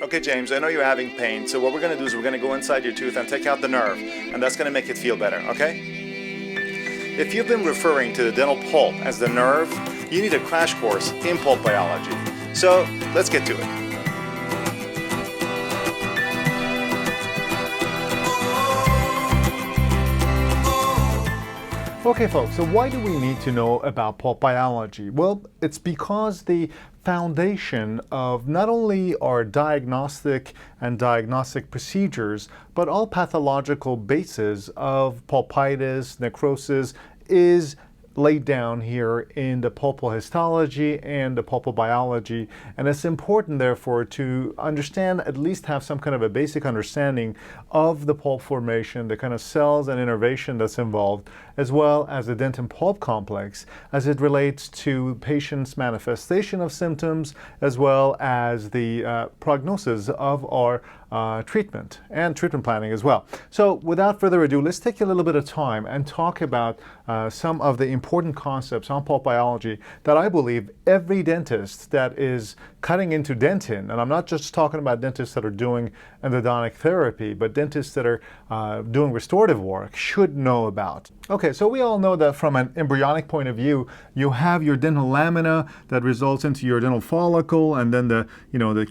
Okay, James, I know you're having pain, so what we're going to do is we're going to go inside your tooth and take out the nerve, and that's going to make it feel better, okay? If you've been referring to the dental pulp as the nerve, you need a crash course in pulp biology. So, let's get to it. Okay folks, so why do we need to know about pulp biology? Well, it's because the foundation of not only our diagnostic and diagnostic procedures, but all pathological bases of pulpitis, necrosis is laid down here in the pulpal histology and the pulpal biology, and it's important therefore to understand, at least have some kind of a basic understanding of the pulp formation, the kind of cells and innervation that's involved, as well as the Dentin Pulp Complex as it relates to patients' manifestation of symptoms, as well as the prognosis of our treatment and treatment planning as well. So without further ado, let's take a little bit of time and talk about some of the important concepts on pulp biology that I believe every dentist that is cutting into dentin, and I'm not just talking about dentists that are doing endodontic therapy, but dentists that are doing restorative work should know about. Okay, so we all know that from an embryonic point of view, you have your dental lamina that results into your dental follicle, and then the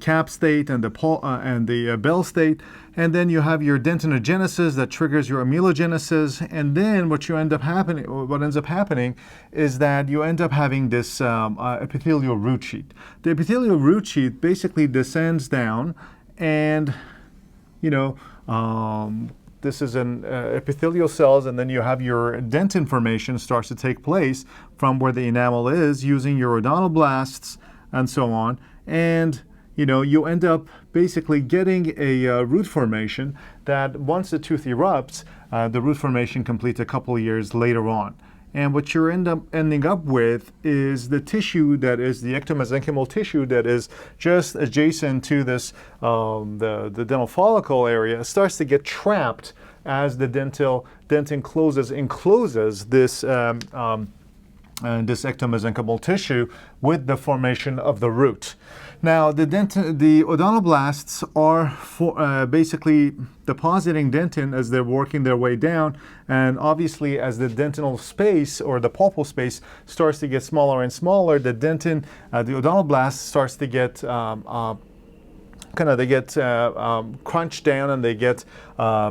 cap state and the bell state, and then you have your dentinogenesis that triggers your amelogenesis, and then what ends up happening is that you end up having this epithelial root sheet. The epithelial root sheet basically descends down, and this is an epithelial cells, and then you have your dentin formation starts to take place from where the enamel is using your odontoblasts and so on, and you end up basically getting a root formation that once the tooth erupts, the root formation completes a couple of years later on. And what you're ending up with is the tissue that is the ectomesenchymal tissue that is just adjacent to this, the dental follicle area, starts to get trapped as the dentin encloses this this ectomesenchymal tissue with the formation of the root. Now, the odontoblasts are basically depositing dentin as they're working their way down, and obviously as the dentinal space or the pulpal space starts to get smaller and smaller, the odontoblast starts to get crunched down, and they get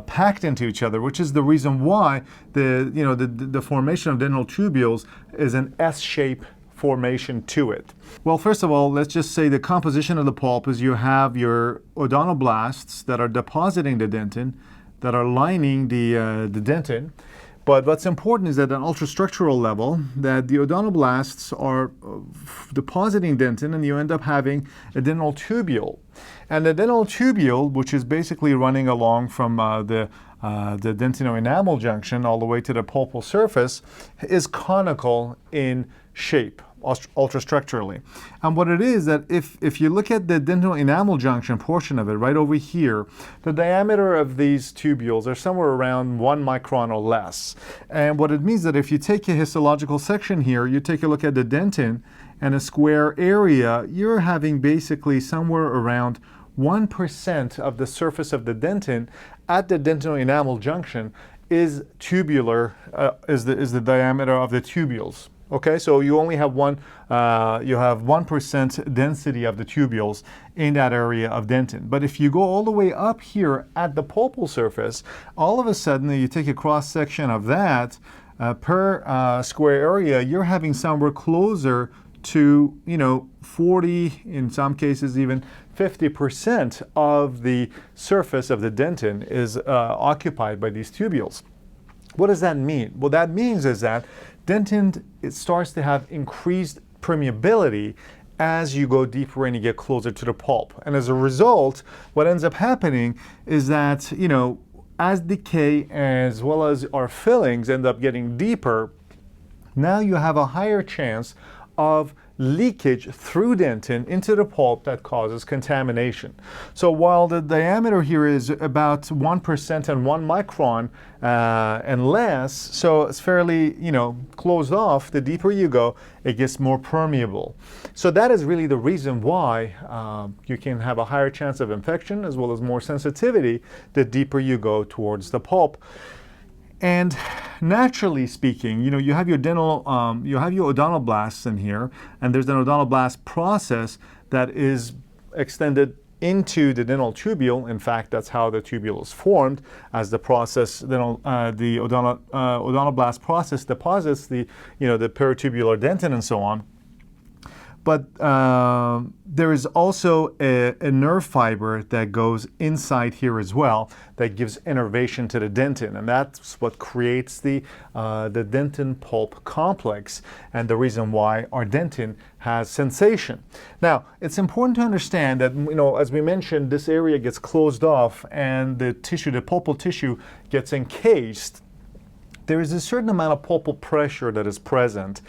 packed into each other, which is the reason why the formation of dental tubules is an S-shape formation to it. Well, first of all, let's just say the composition of the pulp is you have your odontoblasts that are depositing the dentin, that are lining the dentin. But what's important is that at an ultrastructural level, that the odontoblasts are depositing dentin, and you end up having a dental tubule. And the dental tubule, which is basically running along from the dentino-enamel junction all the way to the pulpal surface, is conical in shape, ultrastructurally. And what it is that if you look at the dentino-enamel junction portion of it right over here, the diameter of these tubules are somewhere around 1 micron or less. And what it means that if you take a histological section here, you take a look at the dentin and a square area, you're having basically somewhere around 1% of the surface of the dentin at the dentino-enamel junction is tubular, is the diameter of the tubules. Okay, so you only have you have 1% density of the tubules in that area of dentin. But if you go all the way up here at the pulpal surface, all of a sudden you take a cross section of that per square area, you're having somewhere closer to 40, in some cases even 50% of the surface of the dentin is occupied by these tubules. What does that mean? What that means is that dentin, it starts to have increased permeability as you go deeper and you get closer to the pulp. And as a result, what ends up happening is that, as decay as well as our fillings end up getting deeper, now you have a higher chance of leakage through dentin into the pulp that causes contamination. So while the diameter here is about 1% and 1 micron and less, so it's fairly, closed off, the deeper you go, it gets more permeable. So that is really the reason why you can have a higher chance of infection as well as more sensitivity the deeper you go towards the pulp. And naturally speaking, you have your you have your odontoblasts in here, and there's an odontoblast process that is extended into the dental tubule. In fact, that's how the tubule is formed, as the process, the odontoblast process deposits the peritubular dentin and so on. But there is also a nerve fiber that goes inside here as well that gives innervation to the dentin, and that's what creates the dentin pulp complex, and the reason why our dentin has sensation. Now, it's important to understand that, as we mentioned, this area gets closed off and the tissue, the pulpal tissue, gets encased. There is a certain amount of pulpal pressure that is present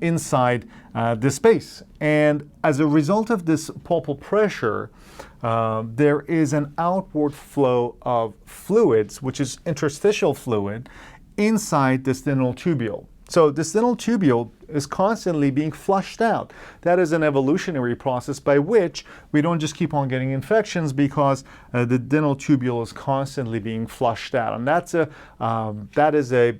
inside this space. And as a result of this pulpal pressure, there is an outward flow of fluids, which is interstitial fluid, inside this dental tubule. So this dental tubule is constantly being flushed out. That is an evolutionary process by which we don't just keep on getting infections because the dental tubule is constantly being flushed out. And that is a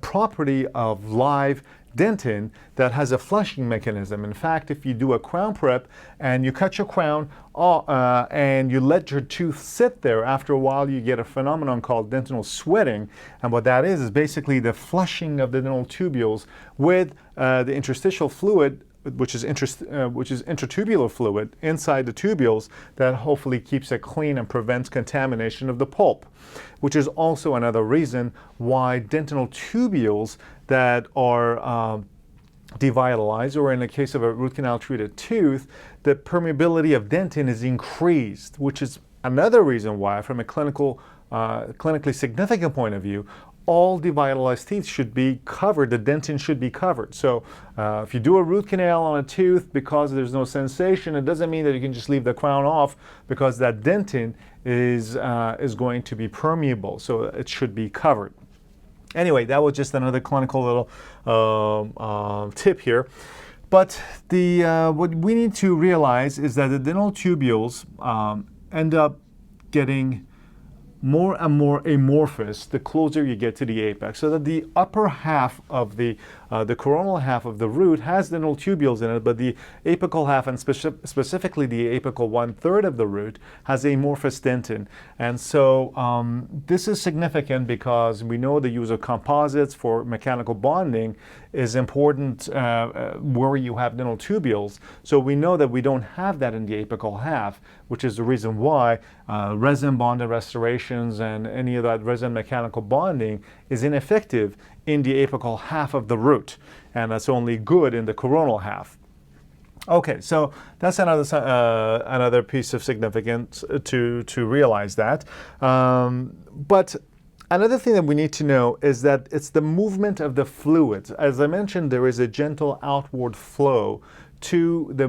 property of live dentin that has a flushing mechanism. In fact, if you do a crown prep and you cut your crown and you let your tooth sit there, after a while you get a phenomenon called dentinal sweating. And what that is basically the flushing of the dental tubules with the interstitial fluid, which is intratubular fluid inside the tubules, that hopefully keeps it clean and prevents contamination of the pulp, which is also another reason why dentinal tubules that are devitalized, or in the case of a root canal treated tooth, the permeability of dentin is increased, which is another reason why, from a clinically significant point of view, all devitalized teeth should be covered, the dentin should be covered. So if you do a root canal on a tooth because there's no sensation, it doesn't mean that you can just leave the crown off, because that dentin is going to be permeable, so it should be covered. Anyway, that was just another clinical little tip here. But what we need to realize is that the dental tubules end up getting more and more amorphous the closer you get to the apex, so that the upper half of the coronal half of the root has dental tubules in it, but the apical half, and specifically the apical 1/3 of the root, has amorphous dentin. And so this is significant because we know the use of composites for mechanical bonding is important where you have dental tubules. So we know that we don't have that in the apical half, which is the reason why resin bonded restorations and any of that resin mechanical bonding is ineffective in the apical half of the root, and that's only good in the coronal half. Okay, so that's another piece of significance to realize that. But another thing that we need to know is that it's the movement of the fluids. As I mentioned, there is a gentle outward flow to the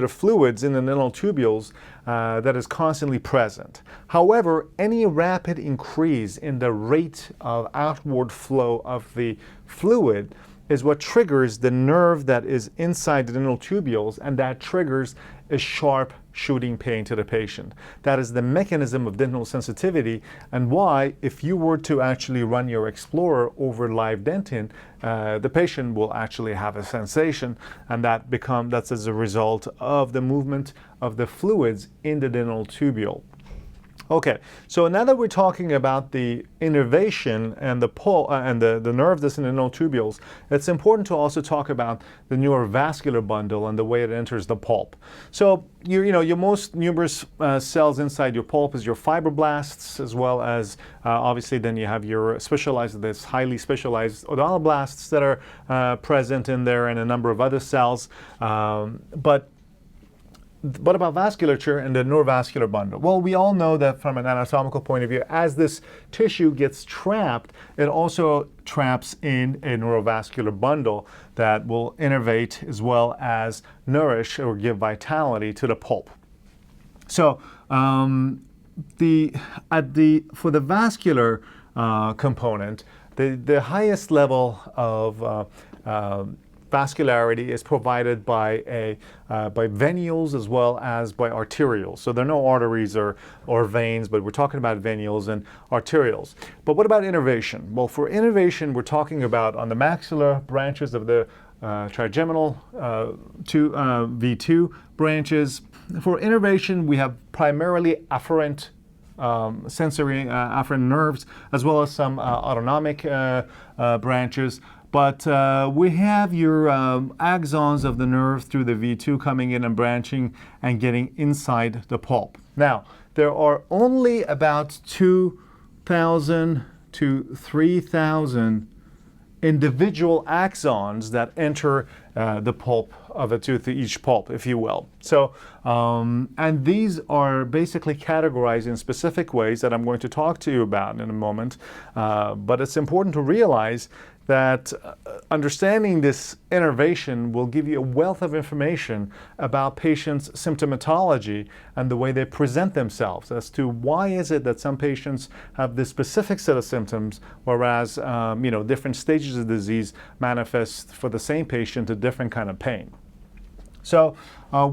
fluids in the dental tubules that is constantly present. However, any rapid increase in the rate of outward flow of the fluid is what triggers the nerve that is inside the dental tubules, and that triggers a sharp shooting pain to the patient. That is the mechanism of dental sensitivity, and why, if you were to actually run your Explorer over live dentin, the patient will actually have a sensation, and that's as a result of the movement of the fluids in the dental tubule. Okay, so now that we're talking about the innervation and the nerve that's in the dental tubules, it's important to also talk about the neurovascular bundle and the way it enters the pulp. So your most numerous cells inside your pulp is your fibroblasts, as well as obviously then you have your highly specialized odontoblasts that are present in there, and a number of other cells. But what about vasculature and the neurovascular bundle? Well, we all know that from an anatomical point of view, as this tissue gets trapped, it also traps in a neurovascular bundle that will innervate as well as nourish or give vitality to the pulp. So for the vascular component, the highest level of vascularity is provided by venules as well as by arterioles. So there are no arteries or veins, but we're talking about venules and arterioles. But what about innervation? Well, for innervation, we're talking about on the maxilla branches of the trigeminal V2 branches. For innervation, we have primarily afferent sensory afferent nerves, as well as some autonomic branches. But we have your axons of the nerve through the V2 coming in and branching and getting inside the pulp. Now, there are only about 2,000 to 3,000 individual axons that enter the pulp of a tooth, each pulp, if you will. So, and these are basically categorized in specific ways that I'm going to talk to you about in a moment. But it's important to realize that understanding this innervation will give you a wealth of information about patients' symptomatology and the way they present themselves as to why is it that some patients have this specific set of symptoms, whereas different stages of disease manifest for the same patient a different kind of pain. So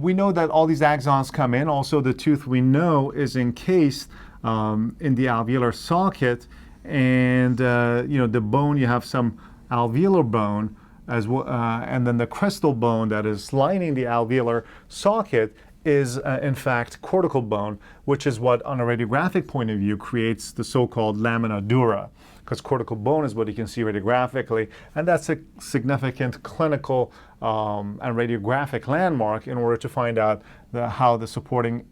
we know that all these axons come in. Also, the tooth we know is encased in the alveolar socket. And the bone, you have some alveolar bone as well, and then the crestal bone that is lining the alveolar socket is in fact cortical bone, which is what on a radiographic point of view creates the so-called lamina dura, because cortical bone is what you can see radiographically, and that's a significant clinical and radiographic landmark in order to find out how the supporting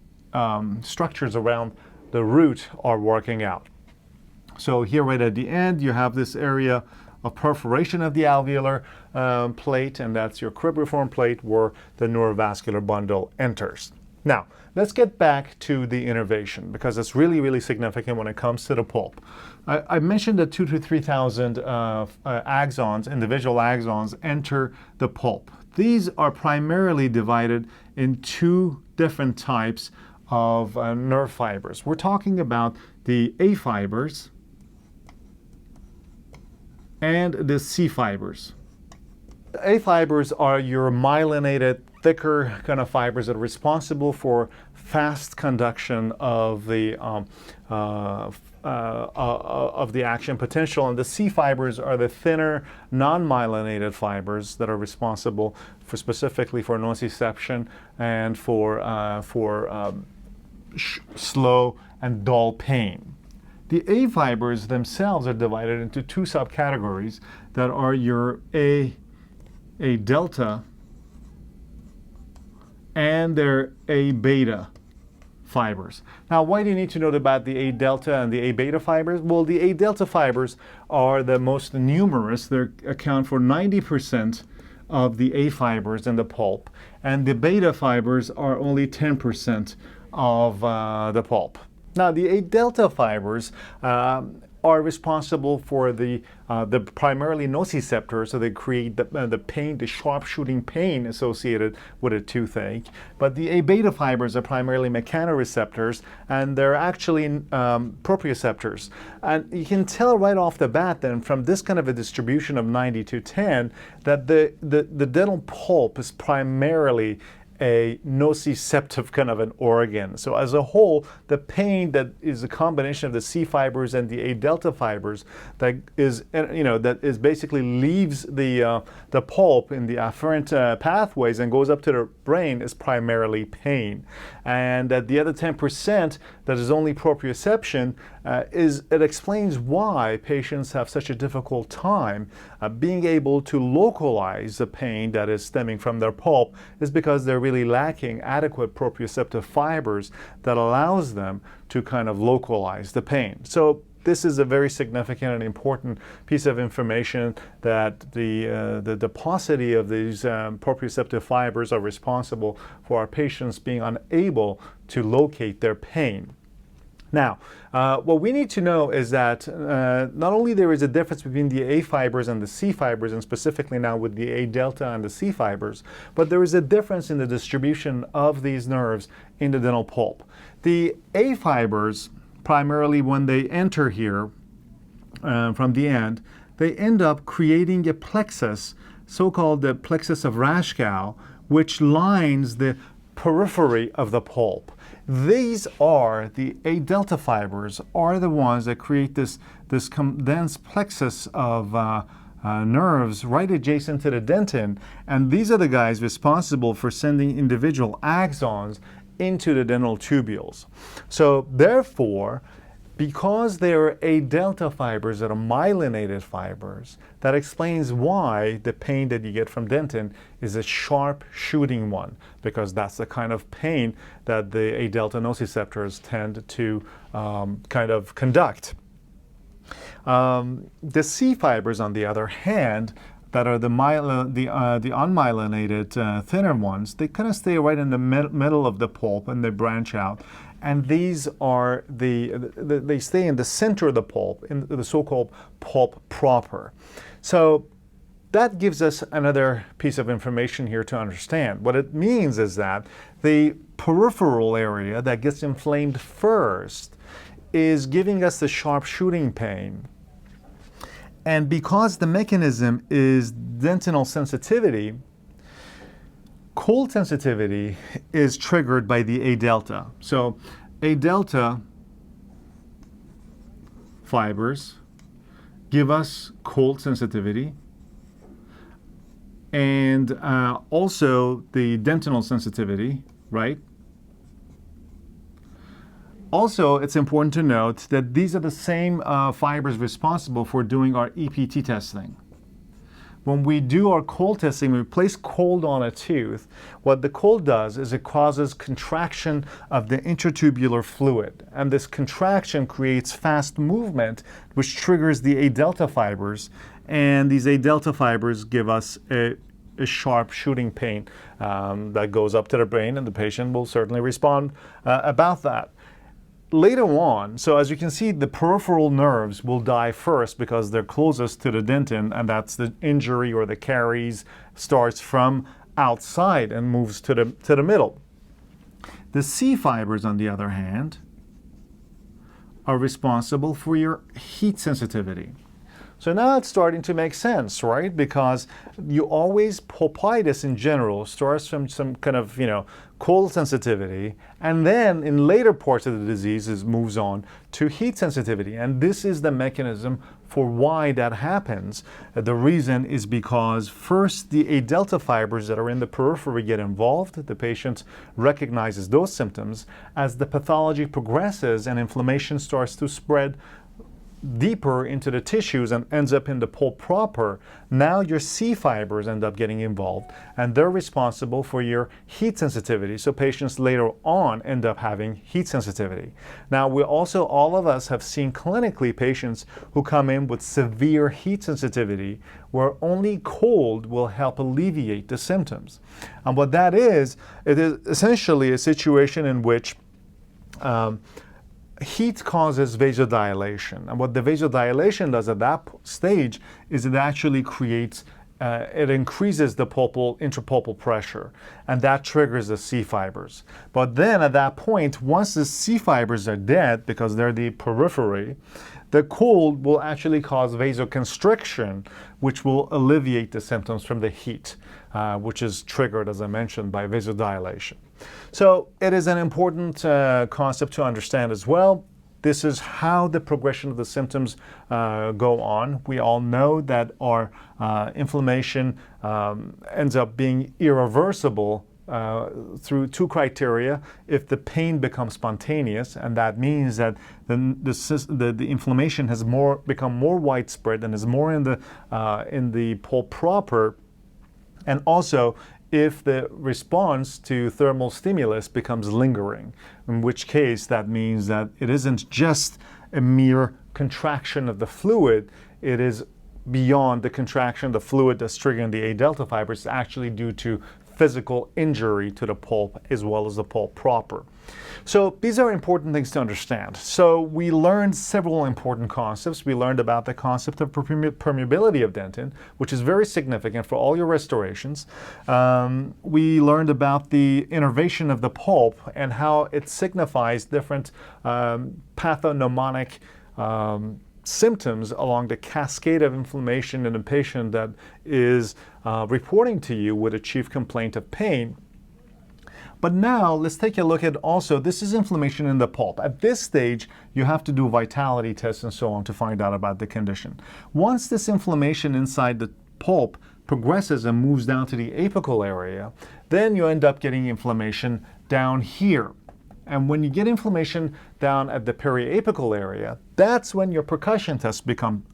structures around the root are working out. So here right at the end, you have this area of perforation of the alveolar plate, and that's your cribriform plate where the neurovascular bundle enters. Now, let's get back to the innervation, because it's really, really significant when it comes to the pulp. I mentioned that 2,000 to 3,000 axons, individual axons, enter the pulp. These are primarily divided in two different types of nerve fibers. We're talking about the A fibers and the C fibers. The A fibers are your myelinated, thicker kind of fibers that are responsible for fast conduction of the action potential, and the C fibers are the thinner, non-myelinated fibers that are responsible for specifically for nociception and for slow and dull pain. The A fibers themselves are divided into two subcategories that are your A delta and their A beta fibers. Now, why do you need to know about the A delta and the A beta fibers? Well, the A delta fibers are the most numerous. They account for 90% of the A fibers in the pulp, and the beta fibers are only 10% of the pulp. Now, the A delta fibers are responsible for the primarily nociceptors, so they create the pain, the sharp shooting pain associated with a toothache. But the A beta fibers are primarily mechanoreceptors, and they're actually proprioceptors. And you can tell right off the bat then from this kind of a distribution of 90 to 10 that the dental pulp is primarily a nociceptive kind of an organ. So as a whole, the pain that is a combination of the C fibers and the A delta fibers that is basically leaves the pulp in the afferent pathways and goes up to the brain is primarily pain. And that the other 10% that is only proprioception it explains why patients have such a difficult time being able to localize the pain that is stemming from their pulp is because they're really lacking adequate proprioceptive fibers that allows them to kind of localize the pain. So this is a very significant and important piece of information that the paucity of these proprioceptive fibers are responsible for our patients being unable to locate their pain. Now, what we need to know is that not only there is a difference between the A fibers and the C fibers, and specifically now with the A delta and the C fibers, but there is a difference in the distribution of these nerves in the dental pulp. The A fibers, primarily when they enter here from the end, they end up creating a plexus, so-called the plexus of Raschkow, which lines the periphery of the pulp. These are the A delta fibers, are the ones that create this condensed plexus of nerves right adjacent to the dentin, and these are the guys responsible for sending individual axons into the dental tubules. So therefore, because they are A delta fibers that are myelinated fibers, that explains why the pain that you get from dentin is a sharp shooting one, because that's the kind of pain that the A delta nociceptors tend to kind of conduct. The C fibers, on the other hand, that are the unmyelinated thinner ones, they kind of stay right in the middle of the pulp and they branch out. And these are they stay in the center of the pulp, in the so-called pulp proper. So that gives us another piece of information here to understand. What it means is that the peripheral area that gets inflamed first is giving us the sharp shooting pain. And because the mechanism is dentinal sensitivity, cold sensitivity is triggered by the A delta. So A delta fibers give us cold sensitivity, and also the dentinal sensitivity, right? Also, it's important to note that these are the same fibers responsible for doing our EPT testing. When we do our cold testing, we place cold on a tooth. What the cold does is it causes contraction of the intertubular fluid. And this contraction creates fast movement, which triggers the A delta fibers. And these A delta fibers give us a sharp shooting pain that goes up to the brain, and the patient will certainly respond about that. Later on, so as you can see, the peripheral nerves will die first because they're closest to the dentin, and that's the injury or the caries starts from outside and moves to the middle. The C fibers, on the other hand, are responsible for your heat sensitivity. So now it's starting to make sense, right? Because you always, pulpitis in general starts from some kind of, cold sensitivity, and then in later parts of the disease it moves on to heat sensitivity. And this is the mechanism for why that happens. The reason is because first the A delta fibers that are in the periphery get involved. The patient recognizes those symptoms. As the pathology progresses and inflammation starts to spread deeper into the tissues and ends up in the pulp proper, now your C fibers end up getting involved, and they're responsible for your heat sensitivity. So patients later on end up having heat sensitivity. Now, we also, all of us have seen clinically patients who come in with severe heat sensitivity, where only cold will help alleviate the symptoms. And what that is, it is essentially a situation in which heat causes vasodilation, and what the vasodilation does at that stage is it actually creates, it increases the intrapulpal pressure, and that triggers the C fibers. But then at that point, once the C fibers are dead, because they're the periphery, the cold will actually cause vasoconstriction, which will alleviate the symptoms from the heat, which is triggered, as I mentioned, by vasodilation. So it is an important concept to understand as well. This is how the progression of the symptoms go on. We all know that our inflammation ends up being irreversible through two criteria. If the pain becomes spontaneous, and that means that the inflammation has become more widespread and is more in the pulp proper, and also if the response to thermal stimulus becomes lingering, in which case that means that it isn't just a mere contraction of the fluid, it is beyond the contraction of the fluid that's triggering the A delta fibers. It's actually due to physical injury to the pulp as well as the pulp proper. So these are important things to understand. So we learned several important concepts. We learned about the concept of permeability of dentin, which is very significant for all your restorations. We learned about the innervation of the pulp and how it signifies different pathognomonic symptoms along the cascade of inflammation in a patient that is reporting to you with a chief complaint of pain. But now let's take a look at also, this is inflammation in the pulp. At this stage, you have to do vitality tests and so on to find out about the condition. Once this inflammation inside the pulp progresses and moves down to the apical area, then you end up getting inflammation down here. And when you get inflammation down at the periapical area, that's when your percussion tests become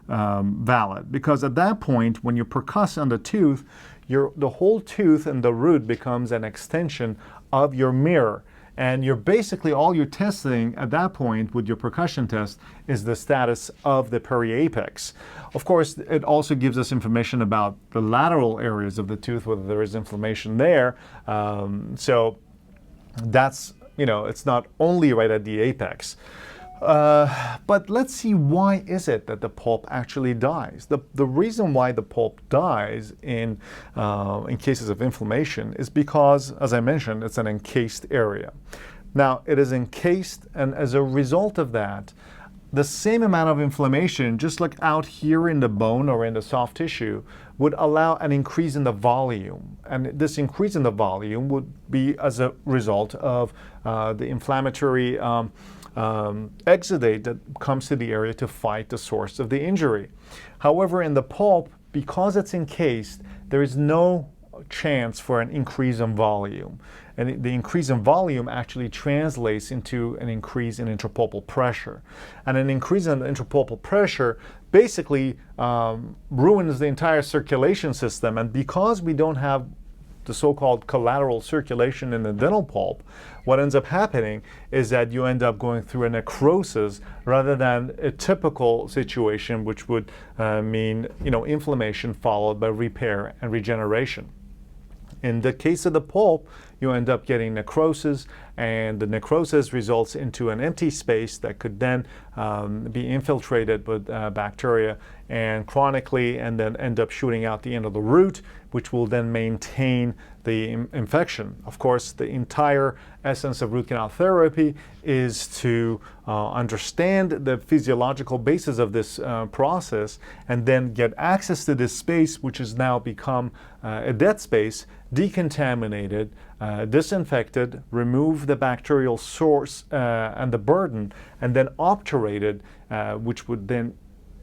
valid. Because at that point, when you percuss on the tooth, the whole tooth and the root becomes an extension of your mirror. And you're basically, all you're testing at that point with your percussion test is the status of the periapex. Of course, it also gives us information about the lateral areas of the tooth, whether there is inflammation there. So that's, it's not only right at the apex. But let's see, why is it that the pulp actually dies? The reason why the pulp dies in cases of inflammation is because, as I mentioned, it's an encased area. Now, it is encased, and as a result of that, the same amount of inflammation, just like out here in the bone or in the soft tissue, would allow an increase in the volume. And this increase in the volume would be as a result of the inflammatory exudate that comes to the area to fight the source of the injury. However, in the pulp, because it's encased, there is no chance for an increase in volume. And the increase in volume actually translates into an increase in intrapulpal pressure. And an increase in intrapulpal pressure basically ruins the entire circulation system. And because we don't have the so-called collateral circulation in the dental pulp, what ends up happening is that you end up going through a necrosis rather than a typical situation, which would mean inflammation followed by repair and regeneration. In the case of the pulp, you end up getting necrosis, and the necrosis results into an empty space that could then be infiltrated with bacteria and chronically, and then end up shooting out the end of the root, which will then maintain the infection. Of course, the entire essence of root canal therapy is to understand the physiological basis of this process and then get access to this space, which has now become a dead space, decontaminated, disinfected, remove the bacterial source and the burden, and then obturated, which would then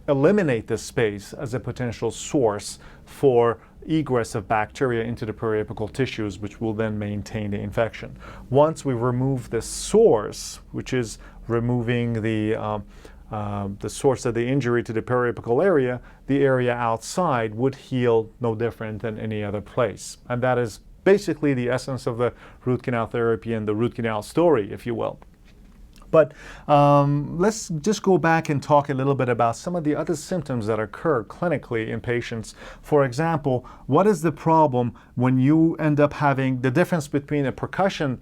eliminate this space as a potential source for egress of bacteria into the periapical tissues, which will then maintain the infection. Once we remove the source, which is removing the source of the injury to the periapical area, the area outside would heal no different than any other place. And that is basically the essence of the root canal therapy and the root canal story, if you will. But let's just go back and talk a little bit about some of the other symptoms that occur clinically in patients. For example, what is the problem when you end up having the difference between a percussion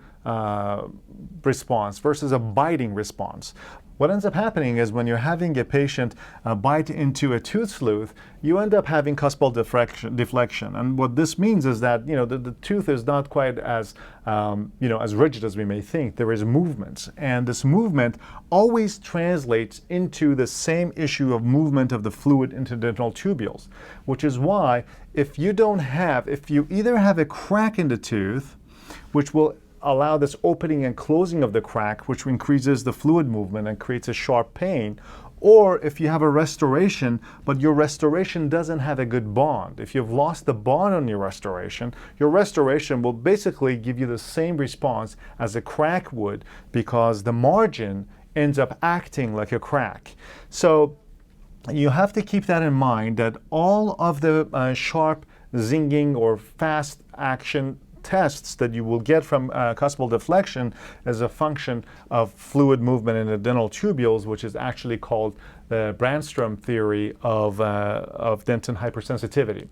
response versus a biting response? What ends up happening is when you're having a patient bite into a tooth sleuth, you end up having cuspal deflection. And what this means is that the tooth is not quite as as rigid as we may think. There is movement, and this movement always translates into the same issue of movement of the fluid into dental tubules, which is why if you either have a crack in the tooth, which will allow this opening and closing of the crack, which increases the fluid movement and creates a sharp pain, or if you have a restoration, but your restoration doesn't have a good bond. If you've lost the bond on your restoration will basically give you the same response as a crack would, because the margin ends up acting like a crack. So you have to keep that in mind, that all of the sharp zinging or fast action tests that you will get from cuspal deflection as a function of fluid movement in the dental tubules, which is actually called the Brandstrom theory of dentin hypersensitivity.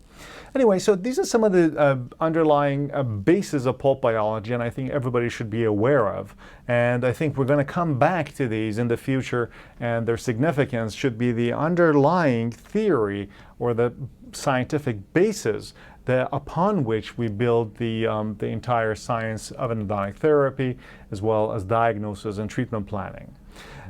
Anyway, so these are some of the underlying bases of pulp biology, and I think everybody should be aware of. And I think we're going to come back to these in the future, and their significance should be the underlying theory or the scientific basis upon which we build the entire science of endodontic therapy, as well as diagnosis and treatment planning.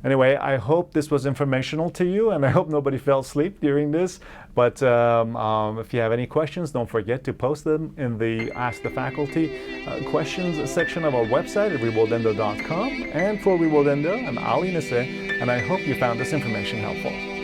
Anyway, I hope this was informational to you, and I hope nobody fell asleep during this. But if you have any questions, don't forget to post them in the Ask the Faculty questions section of our website at reworldendo.com. And for Reworld Endo, I'm Ali Nasseh, and I hope you found this information helpful.